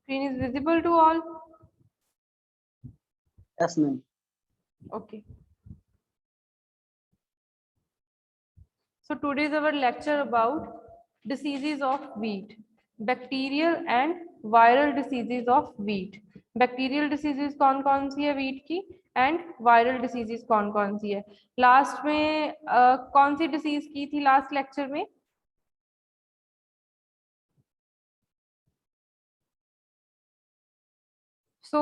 Screen is visible to all? Yes, ma'am. Okay. So today is our lecture about diseases of wheat, bacterial and viral diseases of wheat. Bacterial diseases कौन कौन सी है wheat की and viral diseases कौन कौन सी है. Last में कौन सी disease की थी last lecture में? So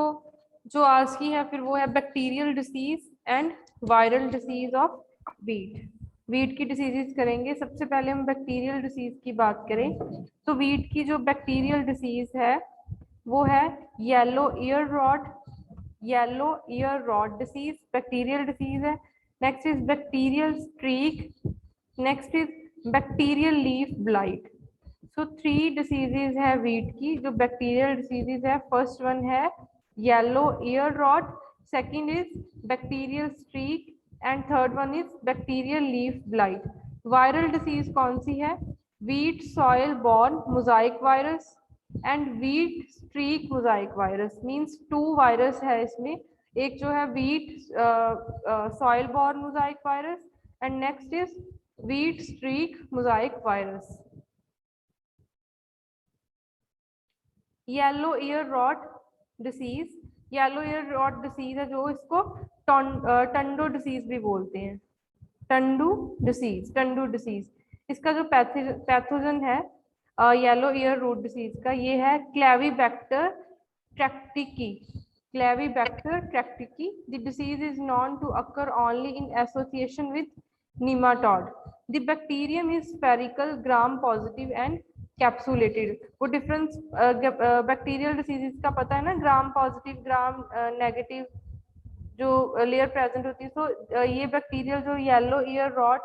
जो आज की है फिर वो है bacterial disease and viral disease of wheat. Wheat की डिसीजेस करेंगे. सबसे पहले हम बैक्टीरियल डिसीज की बात करें तो वीट की जो बैक्टीरियल डिसीज है वो है yellow ear rot disease, bacterial disease है. Next is bacterial streak, next is bacterial leaf blight. So 3 diseases है वीट की जो बैक्टीरियल डिसीजेज है. फर्स्ट वन है yellow ear rot, second is bacterial streak and third one is bacterial leaf blight. Viral disease कौन सी है? Wheat soil borne mosaic virus and wheat streak mosaic virus. Means 2 virus है इसमें. एक जो है wheat soil borne mosaic virus and next is wheat streak mosaic virus. Yellow ear rot disease, yellow ear rot disease है जो इसको tundu disease भी बोलते हैं. टंडू डिसीज. इसका जो पैथोजन है येलो ईयर रूट डिसीज का ये है क्लेवीबैक्टर ट्रैक्टिकी. The disease is known to occur only in association with nematode. The bacterium is spherical, gram positive and capsulated. वो डिफरेंस बैक्टीरियल डिसीजेस का पता है ना, ग्राम पॉजिटिव ग्राम नेगेटिव जो लेयर प्रेजेंट होती है. सो ये बैक्टीरियल जो येलो ईयर रॉट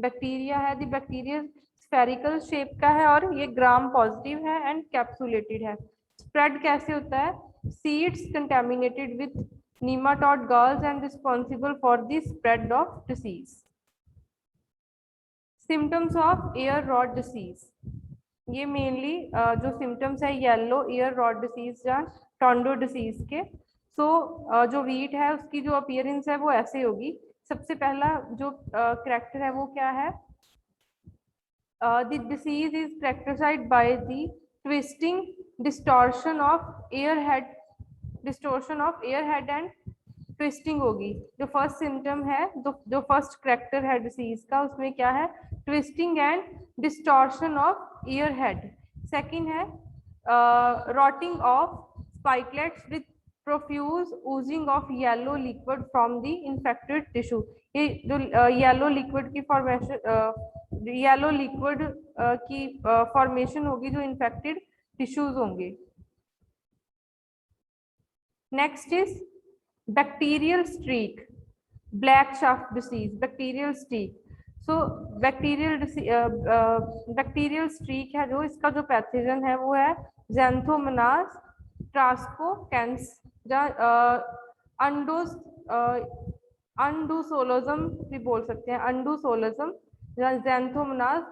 बैक्टीरिया है, द बैक्टीरिया स्फेरिकल शेप का है और ये ग्राम पॉजिटिव है एंड कैप्सुलेटेड है. स्प्रेड कैसे होता है? Seeds contaminated with nematode galls and responsible for the spread of disease. Symptoms of ear rot disease. ये मेनली जो सिम्टम्स है येलो ईयर रॉट डिसीज या टोंडो डिसीज के. सो जो वीट है उसकी जो अपीयरेंस है वो ऐसे होगी. सबसे पहला जो कैरेक्टर है वो क्या है? The disease is characterised by the twisting distortion of ear head and twisting होगी. जो फर्स्ट सिम्टम है जो फर्स्ट कैरेक्टर है डिसीज का उसमें क्या है? Twisting and distortion of ear head. Second है rotting of spikelets with profuse oozing of yellow liquid from the infected tissue. ये जो येलो लिक्विड की फॉर्मेशन होगी जो इन्फेक्टेड टिश्यूज होंगे. Next is bacterial streak, black shaft disease, bacterial streak. So bacterial streak है जो इसका जो पैथोजन है वो है ज़ैंथोमोनास ट्रास्कोकैंस अंडूसोलोजम भी बोल सकते हैं. अंडूसोलोजम ज़ैंथोमोनास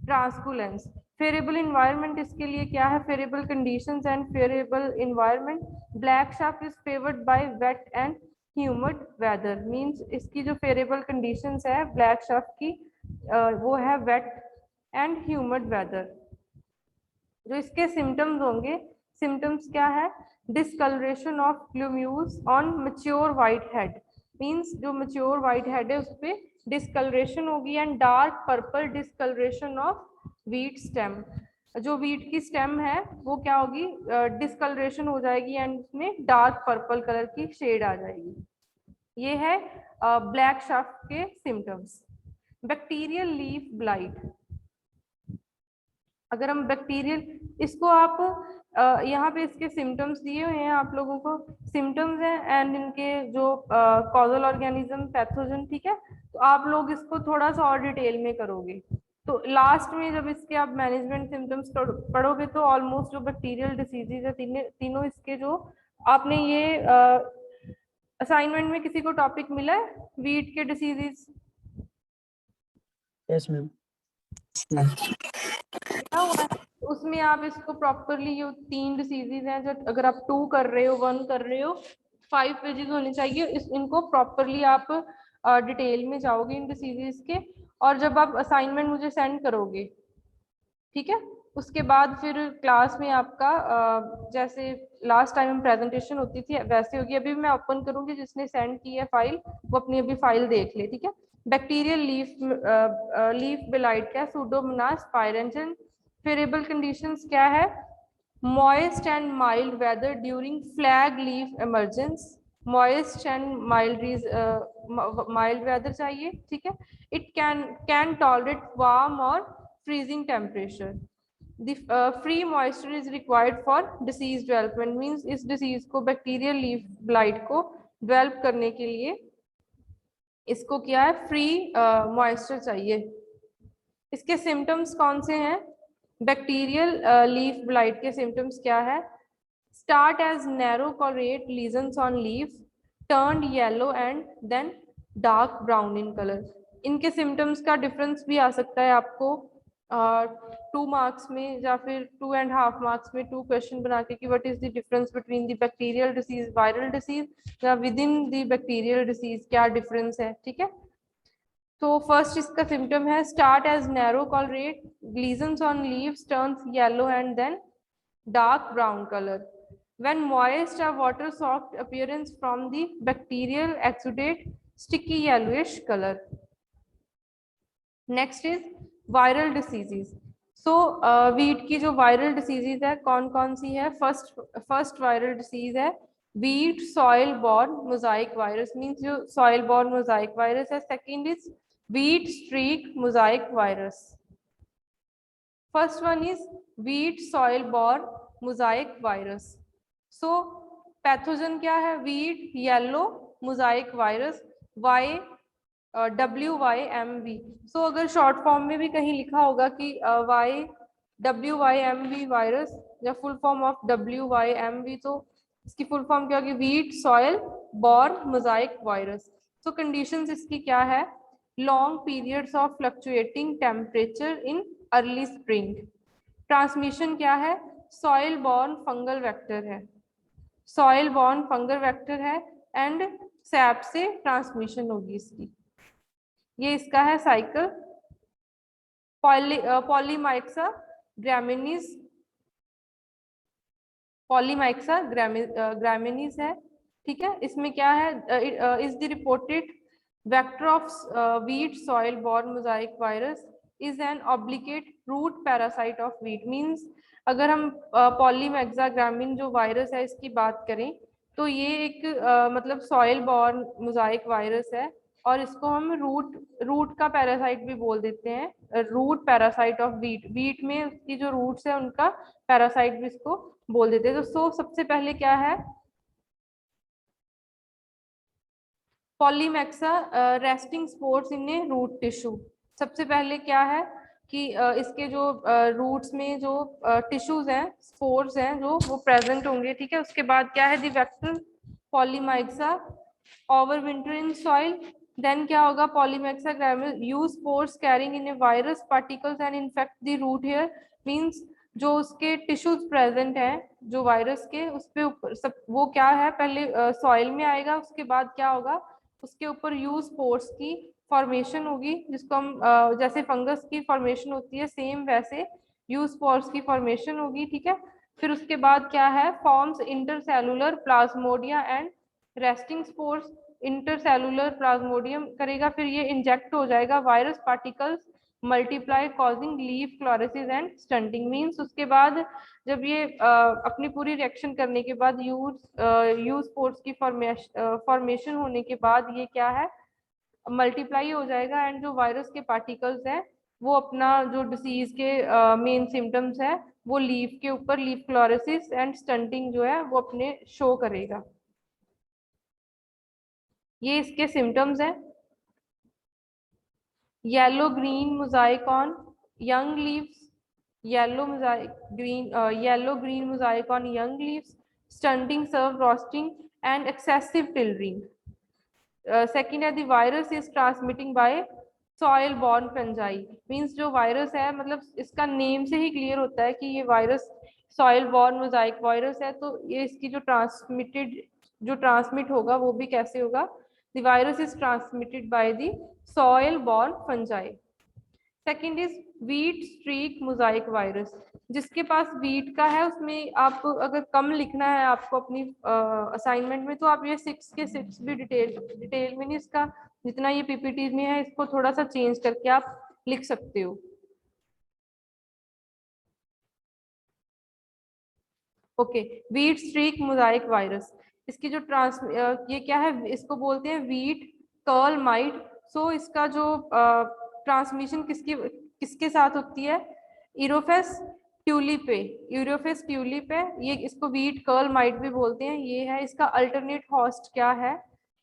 ट्रांसकुलेंस. फेरेबल इन्वायरमेंट इसके लिए क्या है? Favourable conditions and favourable environment. Black shaft is favoured by wet and humid weather. Means इसकी जो फेरेबल कंडीशंस है ब्लैक शाफ्ट की वो है वेट एंड ह्यूमिड वेदर. जो इसके सिम्टम्स होंगे, सिम्टम्स क्या है? Discolouration of plumules on mature white head. Means जो मैच्योर व्हाइट हेड है उस पे डिसकलरेशन होगी and dark purple discolouration of wheat stem. जो वीट की स्टेम है वो क्या होगी? डिसकलरेशन हो जाएगी एंड उसमें डार्क पर्पल कलर की शेड आ जाएगी. ये है ब्लैक शाफ्ट के सिम्टम्स. Bacterial leaf blight. अगर हम बैक्टीरियल इसको आप यहाँ पे इसके सिम्टम्स दिए हुए हैं आप लोगों को. सिम्टम्स हैं एंड इनके जो कॉजल ऑर्गेनिज्म पैथोजन. ठीक है, तो आप लोग इसको थोड़ा सा और डिटेल में करोगे. तो लास्ट में जब इसके आप मैनेजमेंट सिम्टम्स पढ़ोगे तो ऑलमोस्ट जो बैक्टीरियल डिसीजेज है तीनों इसके जो आपने ये असाइनमेंट में किसी को टॉपिक मिला है वीट के डिसीजेज? Yes ma'am. उसमें आप इसको प्रॉपरली, ये 3 डिसीजेज हैं जो अगर आप 2 कर रहे हो, 1 कर रहे हो, 5 पेजेस होने चाहिए। इनको प्रॉपरली आप डिटेल में जाओगे इन डिसीजेस के, और जब आप असाइनमेंट मुझे सेंड करोगे, ठीक है, उसके बाद फिर क्लास में आपका जैसे लास्ट टाइम प्रेजेंटेशन होती थी वैसे होगी। अभी मैं ओपन करूंगी, जिसने सेंड की है फाइल वो अपनी अभी फाइल देख ले, ठीक है। बैक्टीरियल लीफ ब्लाइट क्या, सूडोमोनास पायरेंजन। फेरेबल कंडीशंस क्या है, moist and mild weather during flag leaf emergence. Moist and mild weather चाहिए, ठीक है। इट कैन टॉलरेट वार्म और freezing temperature. The free moisture is required for disease development, means इस disease को, bacterial leaf blight को develop करने के लिए इसको क्या है, free moisture चाहिए। इसके symptoms कौन से हैं, bacterial leaf blight के symptoms क्या है, start as narrow colorate lesions on leaf, turned yellow and then dark brown in color। इनके symptoms का difference भी आ सकता है आपको 2 मार्क्स में, या फिर 2.5 मार्क्स में 2 क्वेश्चन बना के कि what is the difference between the bacterial disease, viral disease, या with in the bacterial disease क्या डिफरेंस है, ठीक है। तो फर्स्ट इसका सिम्टम है, start as narrow chlorotic lesions on leaves, turns yellow and then dark brown color when moist or water soaked appearance from the bacterial exudate, sticky yellowish color। Next is viral diseases. So wheat की जो viral diseases है कौन कौन सी है, first viral disease है wheat soil borne mosaic virus, means जो soil borne mosaic virus है। Second is wheat streak mosaic virus. First one is wheat soil borne mosaic virus. So pathogen क्या है, wheat yellow Mosaic virus, WYMV। सो अगर short form में भी कहीं लिखा होगा कि WYMV वायरस या फुल फॉर्म ऑफ WYMV, तो इसकी फुल फॉर्म क्या होगी, wheat soil borne mosaic virus. So conditions इसकी क्या है, long periods of fluctuating temperature in early spring. Transmission क्या है, सॉइल बॉर्न फंगल वेक्टर है, सॉइल बॉर्न फंगल वेक्टर है, एंड सैप से ट्रांसमिशन होगी इसकी। ये इसका है cycle. Polymyxa graminis, Polymyxa graminis है, ठीक है। इसमें क्या है, is the reported vector of wheat soil borne mosaic virus is an obligate root parasite of wheat. Means अगर हम पॉलीमैक्सा ग्रामीन जो वायरस है इसकी बात करें, तो ये एक मतलब सॉइल बॉर्न मोजाइक वायरस है, और इसको हम रूट का पैरासाइट भी बोल देते हैं, root parasite of wheat. Wheat में उसकी जो रूट्स है उनका पैरासाइट भी इसको बोल देते हैं। तो सबसे पहले क्या है, Polymyxa resting spores in a root tissue. सबसे पहले क्या है कि इसके जो रूट्स में जो टिश्यूज हैं, स्पोर्स हैं जो वो प्रेजेंट होंगे, ठीक है। उसके बाद क्या है, the vector Polymyxa over winter in soil. Then क्या होगा, Polymyxa graminis use spores carrying in a virus particles and infect the root hair. Means जो उसके टिश्यूज प्रेजेंट हैं जो वायरस के, उस पे ऊपर सब वो क्या है, पहले सॉइल में आएगा, उसके बाद क्या होगा, उसके ऊपर यूज स्पोर्स की फॉर्मेशन होगी, जिसको हम जैसे फंगस की फॉर्मेशन होती है सेम वैसे यूज स्पोर्स की फॉर्मेशन होगी, ठीक है। फिर उसके बाद क्या है, forms intercellular plasmodia and resting spores. Intercellular plasmodium करेगा, फिर ये इंजेक्ट हो जाएगा, virus particles multiply causing leaf chlorosis and stunting. Means उसके बाद जब ये अपनी पूरी रिएक्शन करने के बाद यूज स्पोर्स की फॉर्मेशन होने के बाद ये क्या है, मल्टीप्लाई हो जाएगा, एंड जो वायरस के पार्टिकल्स हैं वो अपना जो डिसीज के मेन सिम्टम्स है वो लीफ के ऊपर लीफ क्लोरोसिस एंड स्टंटिंग जो है वो अपने शो करेगा। ये इसके सिम्टम्स हैं, yellow green mosaic on young leaves, yellow green mosaic on young leaves, stunting severe rosetting and excessive tillering. Second है, the virus is transmitting by soil borne fungi means जो वायरस है, मतलब इसका name से ही clear होता है कि ये virus soil borne mosaic virus है। तो ये इसकी जो ट्रांसमिट होगा वो भी कैसे होगा? The virus is transmitted by the soil borne fungi. Second is wheat streak mosaic virus. जिसके पास वीट का है उसमें आप अगर कम लिखना है आपको अपनी असाइनमेंट में, तो आप ये 6 के 6 भी डिटेल में नहीं, इसका जितना ये पीपीटी में है इसको थोड़ा सा चेंज करके आप लिख सकते हो। Okay, wheat streak mosaic virus, इसकी जो ये क्या है, इसको बोलते हैं वीट कर्ल माइट। सो इसका जो ट्रांसमिशन किसके साथ होती है? इरोफेस ट्यूलिप पे, यूरोफेस ट्यूलिप है ये, इसको वीट कर्ल माइट भी बोलते हैं। ये है इसका अल्टरनेट होस्ट क्या है,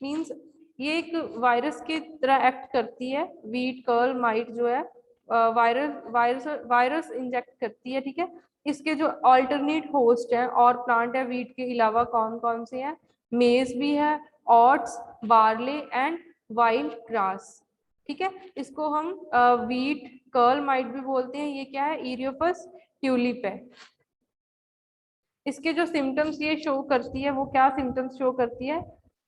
मींस ये एक वायरस की तरह एक्ट करती है। वीट कर्ल माइट जो है वायरस वायरस वायरस इंजेक्ट करती है, ठीक है। इसके जो अल्टरनेट होस्ट है और प्लांट है वीट के अलावा कौन कौन से हैं? मेज भी है, ऑट्स, बार्ले एंड वाइल्ड ग्रास, ठीक है। इसको हम वीट कर्ल माइट भी बोलते हैं। ये क्या है? इरियोपस ट्यूलिप है। इसके जो सिम्टम्स ये शो करती है वो क्या सिम्टम्स शो करती है?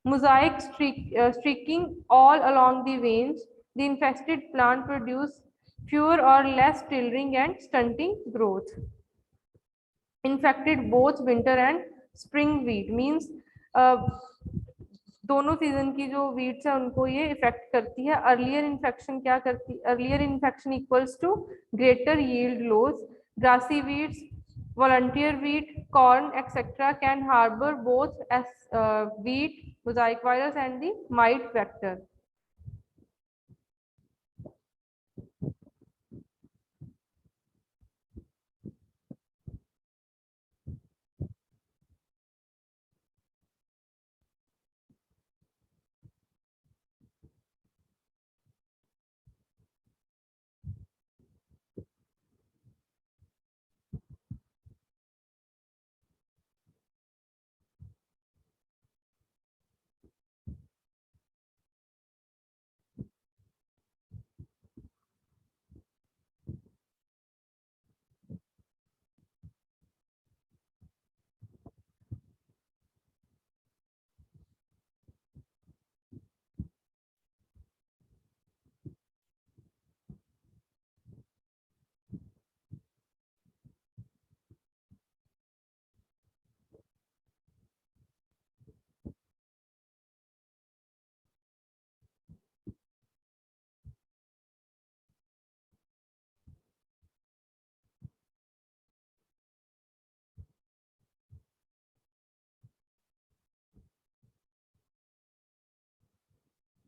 Mosaic streaking all along the veins, the infected plant produce fewer or less tillering and stunting growth. Infected both winter and spring wheat means दोनों सीजन की जो वीट्स है उनको ये इफेक्ट करती है। अर्लियर इन्फेक्शन क्या करती? Earlier infection equals to greater yield loss. Grassy weeds, volunteer wheat, corn, etc. can harbor both as wheat mosaic virus and the mite vector.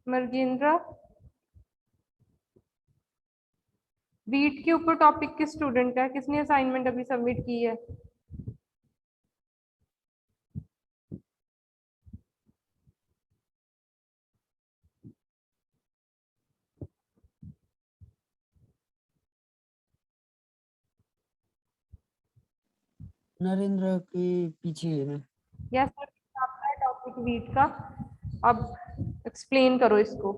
मर्गेंद्रा, वीट के ऊपर टॉपिक किस स्टूडेंट का है? किसने असाइनमेंट अभी सबमिट की है? नरेंद्र के पीछे है मैं। यस सर, आपका है टॉपिक वीट का। अब एक्सप्लेन करो इसको।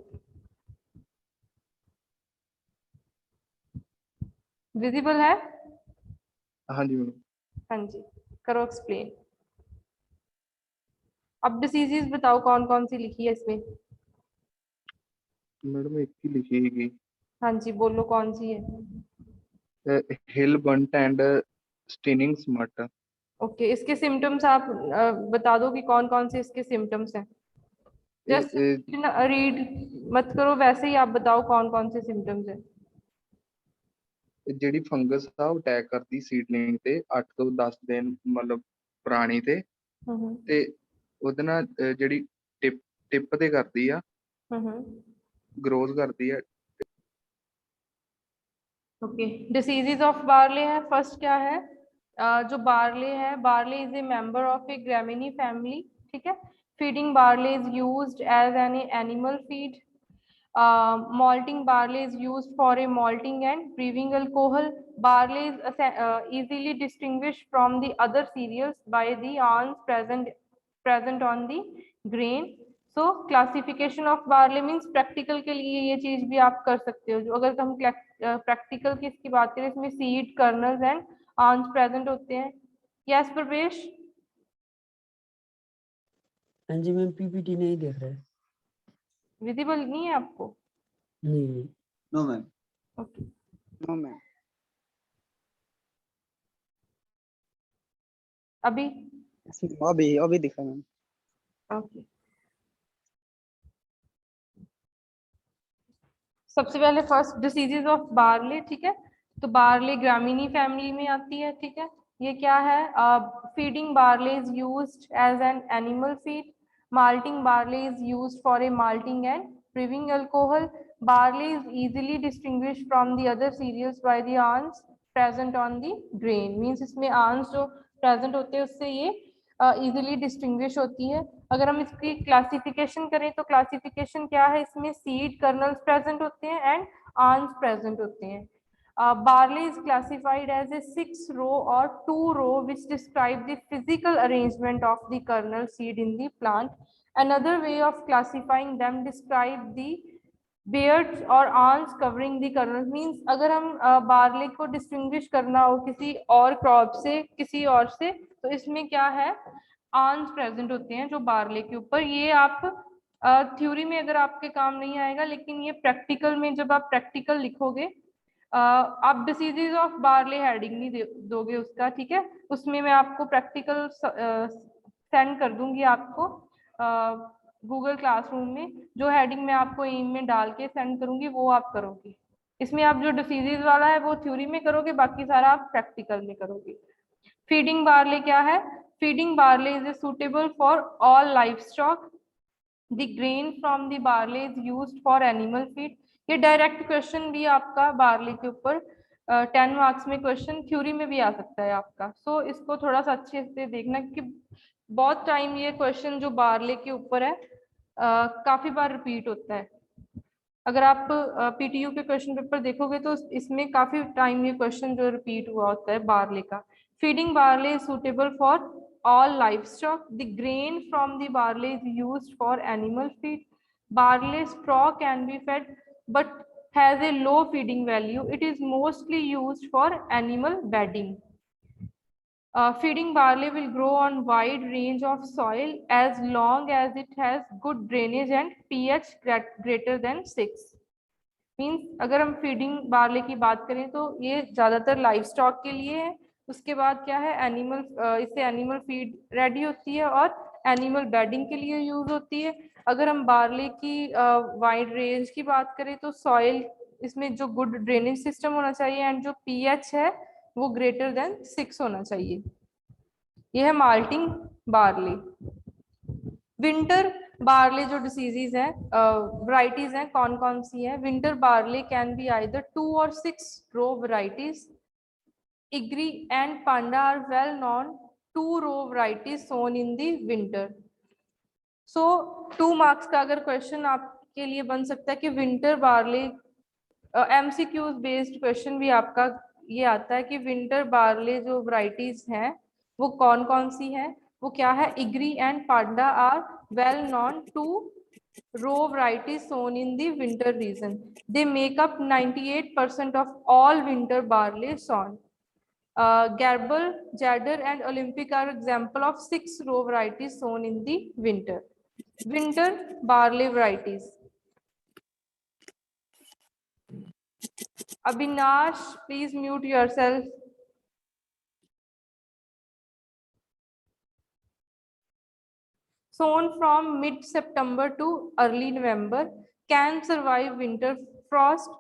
विजिबल है? हाँ जी मैडम। हाँ जी, करो एक्सप्लेन। अब डिसीजेस बताओ कौन कौन सी लिखी है इसमें। मैडम एक ही लिखी है हाँ जी, बोलो कौन सी है। हिल बंट एंड स्टिनिंग स्मट। ओके, इसके सिम्टम्स आप बता दो कि कौन कौन से इसके सिम्टम्स हैं। जस्ट रीड मत करो, वैसे ही आप बताओ कौन कौन से सिम्टम्स हैं। ਜਿਹੜੀ ਫੰਗਸ ਆ ਉਹ ਅਟੈਕ ਕਰਦੀ ਸੀਡਲਿੰਗ ਤੇ 8 ਤੋਂ 10 ਦਿਨ ਮਤਲਬ ਪੁਰਾਣੀ ਤੇ ਉਹਦੇ ਨਾਲ ਜਿਹੜੀ ਟਿਪ ਤੇ ਕਰਦੀ ਆ, ਗਰੋਥ ਕਰਦੀ ਆ। ओके, डिसीजेज ऑफ बार्ले है। फर्स्ट क्या है? जो बार्ले है, barley is a member of a Gramineae family, ठीक है। Feeding barley is used as an animal feed. malting barley is used for a malting and brewing alcohol. Barley is easily distinguished from the other cereals by the awns present on the grain. So classification of barley means practical के लिए ये चीज भी आप कर सकते हो। जो अगर हम प्रैक्टिकल की इसकी बात करें, इसमें seed colonel's and arms present होते हैं। यस प्रवेश? हाँ जी मैम, पीपीटी नहीं देख रहे। विजिबल नहीं है आपको? नहीं। No ma'am. Okay, no ma'am. अभी? अभी दिखा मैम। ओके, सबसे पहले फर्स्ट डिसीजेज ऑफ बार्ले, ठीक है। तो बार्ले ग्रामीनी फैमिली में आती है, ठीक है। ये क्या है? Feeding barley is used as an animal feed. Malting barley is used for a malting and brewing alcohol. Barley is easily distinguished from the other cereals by the arms present on the grain। Means इसमें arms जो present होते हैं उससे ये easily distinguish होती है। अगर हम इसकी क्लासिफिकेशन करें तो क्लासिफिकेशन क्या है? इसमें सीड कर्नल्स प्रेजेंट होते हैं एंड आर्म्स प्रेजेंट होते हैं। barley is classified as a 6 row or 2 row which describe the physical arrangement of the kernel seed in the plant. Another way of classifying them describe the beards or arms covering the kernel। Means अगर हम barley को distinguish करना हो किसी और crop से, किसी और से, तो इसमें क्या है? आर्म्स प्रेजेंट होते हैं जो बार्ले के ऊपर। ये आप थ्योरी में अगर आपके काम नहीं आएगा, लेकिन ये प्रैक्टिकल में जब आप प्रैक्टिकल लिखोगे, आप डिसीजेज ऑफ बार्ले हेडिंग नहीं दोगे उसका, ठीक है। उसमें मैं आपको प्रैक्टिकल सेंड कर दूंगी आपको गूगल क्लासरूम में। जो हेडिंग मैं आपको एम में डाल के सेंड करूंगी वो आप करोगे। इसमें आप जो डिसीजेज वाला है वो थ्योरी में करोगे, बाकी सारा आप प्रैक्टिकल में करोगे। फीडिंग बार्ले क्या है? Feeding barley is suitable for all life stock. The grain from the barley is used for animal feed. ये डायरेक्ट क्वेश्चन भी आपका बार्ले के ऊपर 10 मार्क्स में क्वेश्चन थ्योरी में भी आ सकता है आपका। सो इसको थोड़ा सा अच्छे से देखना, क्योंकि बहुत टाइम ये क्वेश्चन जो बार्ले के ऊपर है काफी बार रिपीट होता है। अगर आप पीटीयू के क्वेश्चन पेपर देखोगे तो इसमें काफी टाइम ये क्वेश्चन जो रिपीट हुआ होता है बार्ले का। Feeding barley is suitable for all livestock. The grain from the barley is used for animal feed. Barley straw can be fed but has a low feeding value. It is mostly used for animal bedding. Feeding barley will grow on wide range of soil as long as it has good drainage and pH greater than 6. Means अगर हम feeding barley की बात करें तो ये ज्यादातर live stock के लिए है। उसके बाद क्या है? एनिमल, इससे एनिमल फीड रेडी होती है और एनिमल बेडिंग के लिए यूज होती है। अगर हम बार्ले की वाइड रेंज की बात करें तो सॉइल, इसमें जो गुड ड्रेनेज सिस्टम होना चाहिए एंड जो पीएच है वो ग्रेटर देन 6 होना चाहिए। यह है माल्टिंग बार्ले। विंटर बार्ले जो डिसीजेज हैं, वैरायटीज हैं, कौन कौन सी है? Winter barley can be either 2 or 6 row varieties. Igri and Panda are well known 2 row varieties sown in the winter. So 2 marks का अगर क्वेश्चन आपके लिए बन सकता है कि winter barley, MCQs based question भी आपका ये आता है कि विंटर बार्ले जो वैरायटीज हैं वो कौन कौन सी हैं? वो क्या है? इग्री एंड पांडा are well known 2 row varieties sown in the winter region. They make up 98% of all winter barley sown. Gerber, Jadder and Olympic are example of 6 row varieties sown in the winter. Winter barley varieties. Abhinash, please mute yourself. Sown from mid-September to early November, can survive winter frost,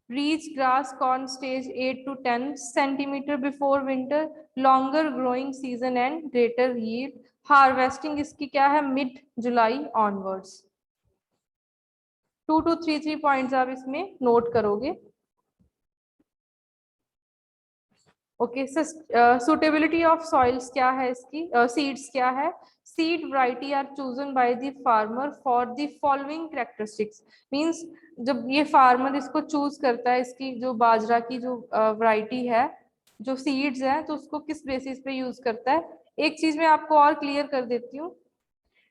reach grass corn stage 8 to 10 centimeter before winter, longer growing season and greater yield. Harvesting इसकी क्या है? mid July onwards. 2 to 3 points आप इसमें note करोगे। Okay, suitability of soils क्या है इसकी? Seeds क्या है? Seed variety are chosen by the farmer for the following characteristics. Means जब ये फार्मर इसको चूज करता है, इसकी जो बाजरा की जो वैरायटी है, जो सीड्स है, तो उसको किस बेसिस पे यूज करता है? एक चीज मैं आपको और क्लियर कर देती हूँ,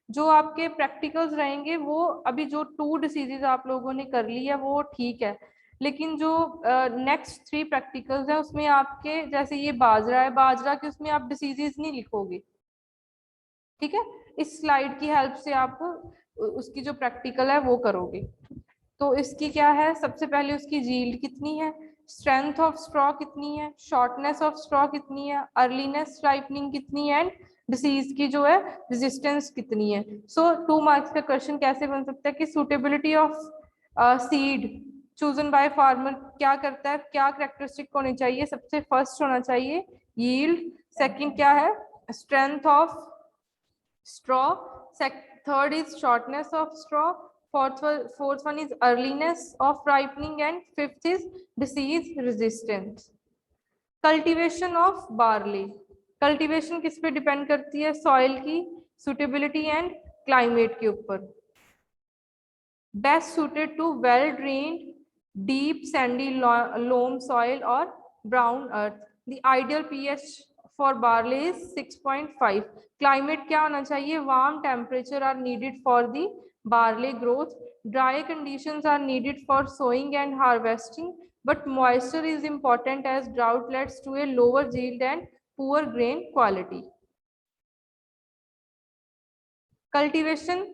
जो आपके प्रैक्टिकल्स रहेंगे वो अभी जो 2 डिसीजेज आप लोगों ने कर ली है वो ठीक है, लेकिन जो नेक्स्ट 3 प्रैक्टिकल्स है उसमें आपके जैसे ये बाजरा के उसमें आप डिसीजेज नहीं लिखोगे, ठीक है। इस स्लाइड की हेल्प से आप उसकी जो प्रैक्टिकल है वो करोगे। तो इसकी क्या है, सबसे पहले उसकी यील्ड कितनी है, स्ट्रेंथ ऑफ स्ट्रॉ कितनी है, शॉर्टनेस ऑफ स्ट्रॉ कितनी है, अर्लीनेस राइपनिंग कितनी है, एंड डिसीज की जो है रेजिस्टेंस कितनी है। सो 2 मार्क्स का क्वेश्चन कैसे बन सकता है कि suitability of seed chosen by farmer क्या करता है, क्या कैरेक्टरिस्टिक होनी चाहिए, सबसे फर्स्ट होना चाहिए यील्ड, सेकंड क्या है strength of straw, third is shortness of straw, fourth one is earliness of ripening, and fifth is disease resistance. Cultivation of barley, cultivation किस पे डिपेंड करती है, सॉइल की suitability and climate के ऊपर। best suited to well drained deep sandy loam soil or brown earth, the ideal pH for barley is 6.5. climate क्या होना चाहिए, warm temperature are needed for the barley growth, dry conditions are needed for sowing and harvesting, but moisture is important as drought leads to a lower yield and poor grain quality. cultivation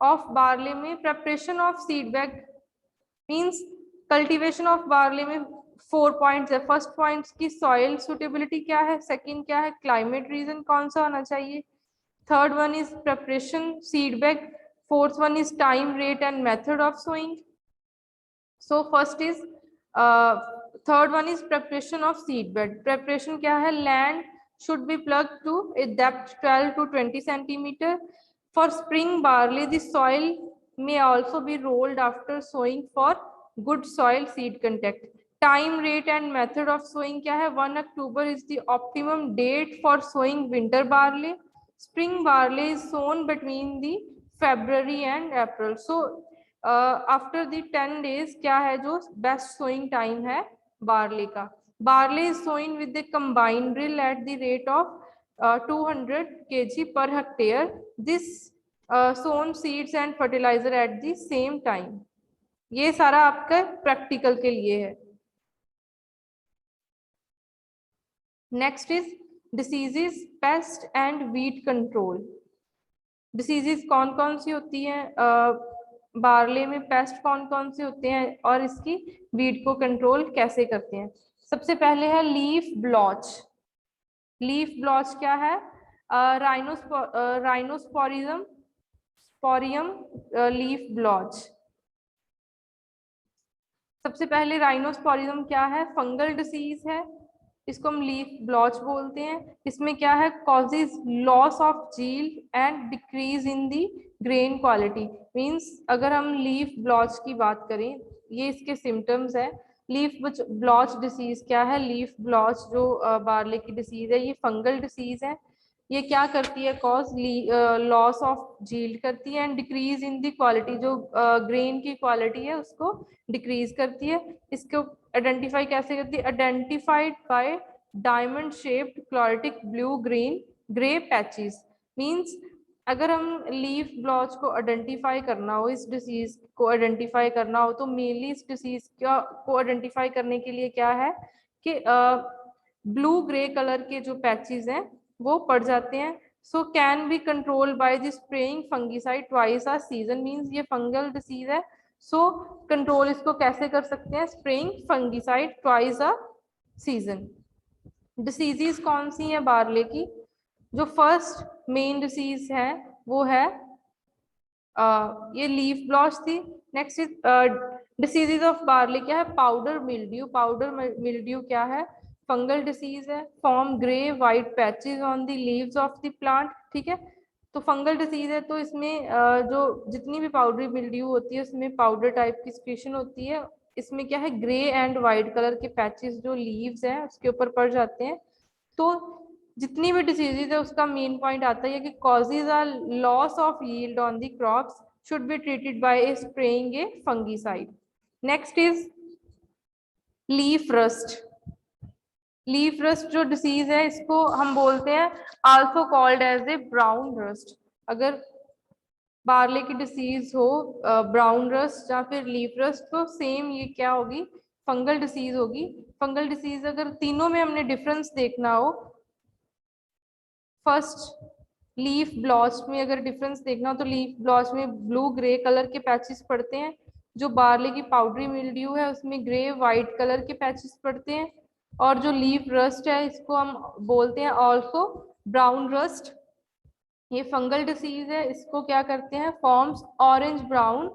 of barley में preparation of seed bag means cultivation of barley में 4 points है। First point की soil suitability क्या है, second क्या है climate reason कौन सा होना चाहिए, third one is preparation seed bag, fourth one is time rate and method of sowing. So first is third one is preparation of seed bed. Preparation क्या है, land should be plugged to a depth 12 to 20 centimeter. For spring barley, the soil may also be rolled after sowing for good soil seed contact. Time rate and method of sowing क्या है, 1 October is the optimum date for sowing winter barley. Spring barley is sown between the February and April. So after the 10 days क्या है जो best sowing time है barley का। Barley is sown with the combine drill at the rate of 200 kg per hectare. This sown seeds and fertilizer at the same time. ये सारा आपका practical के लिए है। Next is diseases, paste and wheat control. Diseases कौन कौन सी होती हैं बार्ले में, पेस्ट कौन कौन से होते हैं और इसकी वीट को कंट्रोल कैसे करते हैं। सबसे पहले है लीफ ब्लॉच। लीफ ब्लॉच क्या है, राइनोस्पोरियम लीफ ब्लॉच। सबसे पहले राइनोस्पोरियम क्या है, फंगल डिसीज है, इसको हम लीफ ब्लॉच बोलते हैं। इसमें क्या है, causes loss of yield and decrease in the grain quality. Means अगर हम लीफ ब्लॉच की बात करें, ये इसके सिम्टम्स है। लीफ ब्लॉच डिसीज क्या है, लीफ ब्लॉच जो बार्ले की डिसीज है, ये फंगल डिसीज है। ये क्या करती है, कॉज लॉस ऑफ यील्ड करती है and decrease in the quality, जो ग्रेन की क्वालिटी है उसको डिक्रीज करती है। इसको आइडेंटिफाई कैसे करती है, identified by diamond shaped chlorotic blue green grey patches. Means अगर हम लीफ ब्लॉच को आइडेंटिफाई करना हो, इस डिसीज को आइडेंटिफाई करना हो, तो मेनली इस डिसीज को आइडेंटिफाई करने के लिए क्या है कि ब्लू ग्रे कलर के जो पैचेस हैं वो पड़ जाते हैं। So can be control by the spraying fungicide twice a season. Means ये फंगल डिसीज है, सो कंट्रोल इसको कैसे कर सकते हैं, spraying fungicide twice a season. Diseases कौन सी हैं बार्ले की, जो फर्स्ट मेन डिसीज है वो है ये लीफ ब्लॉच थी। Next is diseases of barley क्या है, पाउडर मिल्ड्यू। पाउडर मिल्ड्यू क्या है, फंगल डिसीज है, form grey white patches on the leaves of the plant. ठीक है, तो फंगल डिसीज है तो इसमें जो जितनी भी पाउडरी मिल्ड्यू होती है उसमें पाउडर टाइप की सिक्रीशन होती है। इसमें क्या है, ग्रे एंड वाइट कलर के पैचेस जो लीव्स हैं उसके ऊपर पड़ जाते हैं। तो जितनी भी डिसीजेज है उसका मेन पॉइंट आता है कि causes are loss of yield on the crops, should be treated by a spraying a fungicide. Next is leaf rust. Leaf rust जो डिसीज है इसको हम बोलते हैं also called as a brown rust. अगर बार्ले की डिसीज हो brown rust या फिर लीफ रस्ट, तो सेम ये क्या होगी, फंगल डिसीज होगी। फंगल डिसीज अगर तीनों में हमने डिफरेंस देखना हो, फर्स्ट लीफ ब्लॉच में अगर डिफरेंस देखना हो तो लीफ ब्लॉच में ब्लू ग्रे कलर के पैचेस पड़ते हैं। जो बार्ले की पाउडरी मिल्ड्यू है उसमें ग्रे वाइट कलर के पैचेस पड़ते हैं। और जो लीफ रस्ट है इसको हम बोलते हैं ऑल्सो ब्राउन रस्ट। ये फंगल डिसीज है, इसको क्या करते हैं, forms orange brown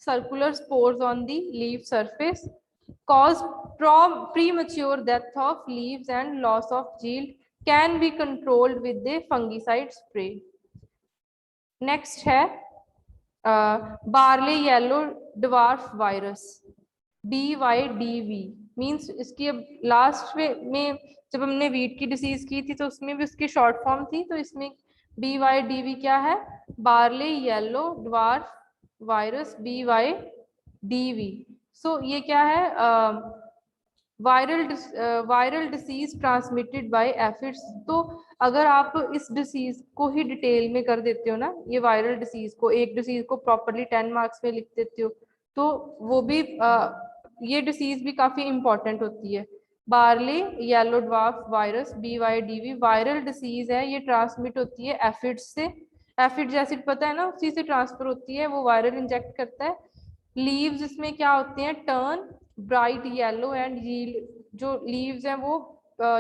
circular spores on the leaf surface, cause premature death of leaves and loss of yield, can be controlled with the fungicide spray. Next है barley yellow dwarf virus BYDV means इसकी अब last में जब हमने wheat की disease की थी तो उसमें भी उसकी शॉर्ट फॉर्म थी, तो इसमें BYDV क्या है, barley yellow dwarf virus BYDV। सो ये क्या है, viral disease transmitted by aphids. तो अगर आप इस डिसीज को ही डिटेल में कर देते हो ना, ये वायरल डिसीज को, एक डिसीज को प्रॉपरली 10 मार्क्स में लिख देते हो, तो वो भी ये डिसीज भी काफी इंपॉर्टेंट होती है। Barley yellow dwarf virus BYDV viral disease है, ये ट्रांसमिट होती है एफिड्स से। एफिड्स एसिड पता है ना, उसी से ट्रांसफर होती है, वो वायरल इंजेक्ट करता है। लीव्स इसमें क्या होते हैं, turn bright yellow and yield, जो लीव्स हैं वो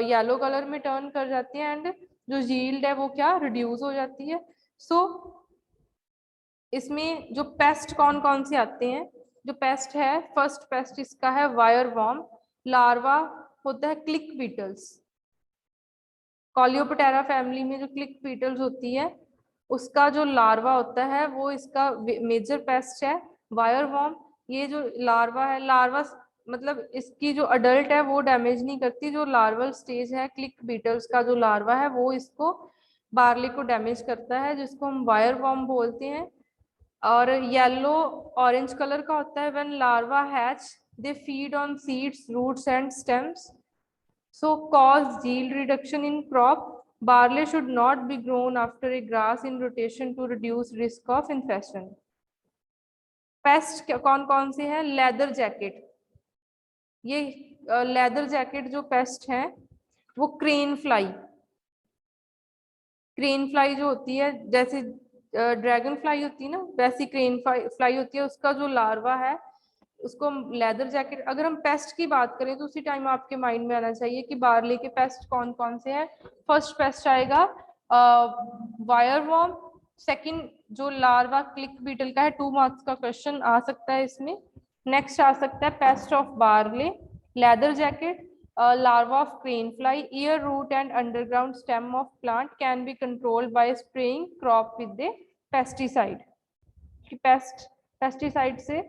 येलो कलर में टर्न कर जाती हैं एंड जो यील्ड है वो क्या, रिड्यूस हो जाती है। सो इसमें जो पेस्ट कौन कौन से आते हैं, जो पेस्ट है, फर्स्ट पेस्ट इसका है वायर वॉर्म, लार्वा होता है क्लिक बीटल्स। कॉलियोपटेरा फैमिली में जो क्लिक बीटल्स होती है उसका जो लार्वा होता है वो इसका मेजर पेस्ट है वायर वॉर्म। ये जो लार्वा है, लार्वा मतलब इसकी जो अडल्ट है वो डैमेज नहीं करती, जो लार्वल स्टेज है क्लिक बीटल्स का जो लार्वा है वो इसको बार्ले को डैमेज करता है, जिसको हम वायर वॉर्म बोलते हैं। और येलो ऑरेंज कलर का होता है when larva hatch, they feed on seeds roots and stems, so cause yield reduction in crop. Barley should not be grown after a grass in rotation to reduce risk of infection. Paste कौन कौन से हैं, leather jacket, ये leather jacket जो paste है वो crane fly जो होती है, जैसे ड्रैगन फ्लाई होती है ना वैसी क्रेन फ्लाई होती है, उसका जो लार्वा है उसको लेदर जैकेट। अगर हम पेस्ट की बात करें तो उसी टाइम आपके माइंड में आना चाहिए कि बार्ले के पेस्ट कौन कौन से हैं। फर्स्ट पेस्ट आएगा वायर वॉर्म, सेकंड जो लार्वा क्लिक बीटल का है, 2 मार्क्स का क्वेश्चन आ सकता है इसमें। नेक्स्ट आ सकता है paste of barley, leather jacket, larva of crane fly, ear root and underground stem of plant can be controlled by spraying crop with the pesticide. Pesticide से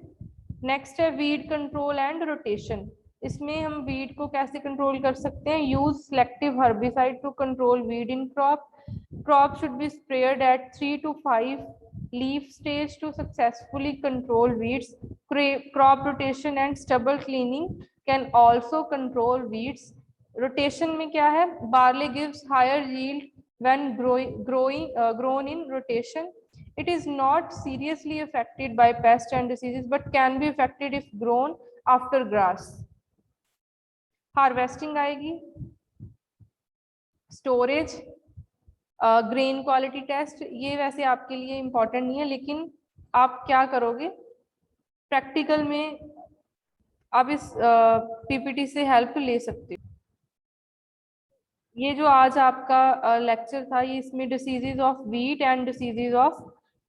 next है वीड कंट्रोल एंड रोटेशन। इसमें हम weed को कैसे control कर सकते हैं, use selective herbicide to control weed in crop. Crop should be sprayed at 3 to 5 leaf stage to successfully control weeds. Crop rotation and stubble cleaning can also control weeds. Rotation में क्या है, barley gives higher yield when grown in rotation. It is not seriously affected by pests and diseases but can be affected if grown after grass. Harvesting आएगी, storage, grain quality test, ये वैसे आपके लिए important नहीं है, लेकिन आप क्या करोगे प्रैक्टिकल में, आप इस पीपीटी से हेल्प ले सकते हो। ये जो आज आपका लेक्चर था, ये इसमें diseases of wheat and diseases of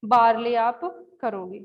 barley आप करोगे।